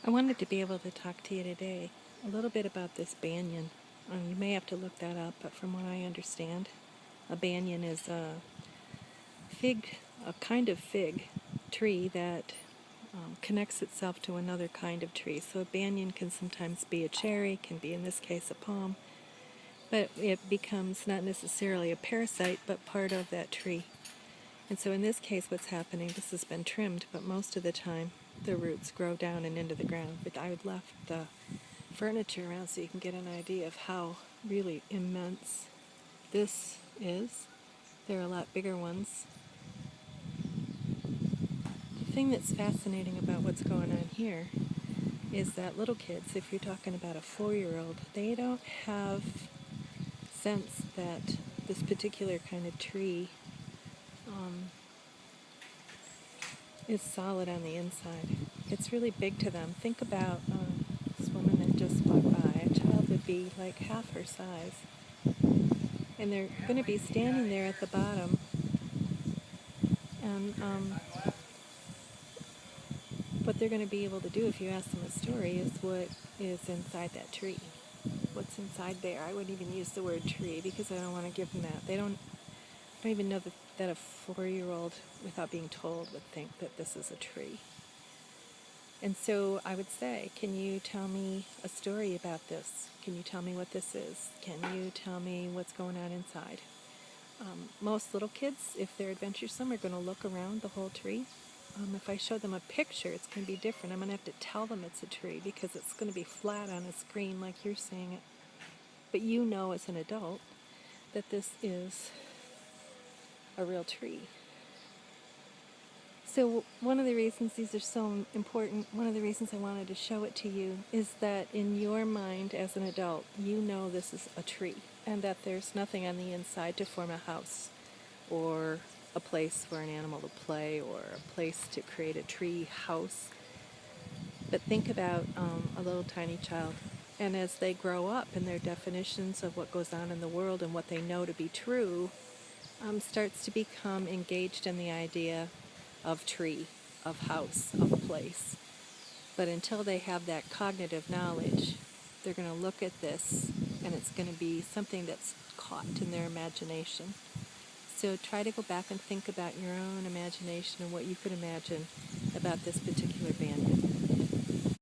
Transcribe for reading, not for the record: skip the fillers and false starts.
I wanted to be able to talk to you today a little bit about this banyan. You may have to look that up, but from what I understand, a banyan is a kind of fig tree that connects itself to another kind of tree. So a banyan can sometimes be a cherry, can be in this case a palm, but it becomes not necessarily a parasite, but part of that tree. And so in this case, what's happening, this has been trimmed, but most of the time the roots grow down and into the ground. But I would left the furniture around so you can get an idea of how really immense this is. There are a lot bigger ones. The thing that's fascinating about what's going on here is that little kids, if you're talking about a 4-year-old, they don't have sense that this particular kind of tree is solid on the inside. It's really big to them. Think about this woman that just walked by. A child would be like half her size. And they're going to be standing there at the bottom. And what they're going to be able to do if you ask them a story is what is inside that tree. What's inside there. I wouldn't even use the word tree because I don't want to give them that. I don't even know that a 4-year-old, without being told, would think that this is a tree. And so I would say, can you tell me a story about this? Can you tell me what this is? Can you tell me what's going on inside? Most little kids, if they're adventuresome, are going to look around the whole tree. If I show them a picture, it's going to be different. I'm going to have to tell them it's a tree because it's going to be flat on a screen like you're seeing it. But you know as an adult that this is a real tree. So one of the reasons these are so important, one of the reasons I wanted to show it to you, is that in your mind as an adult, you know this is a tree, and that there's nothing on the inside to form a house, or a place for an animal to play, or a place to create a tree house. But think about a little tiny child, and as they grow up and their definitions of what goes on in the world and what they know to be true starts to become engaged in the idea of tree, of house, of place. But until they have that cognitive knowledge, they're going to look at this and it's going to be something that's caught in their imagination. So try to go back and think about your own imagination and what you could imagine about this particular banyan.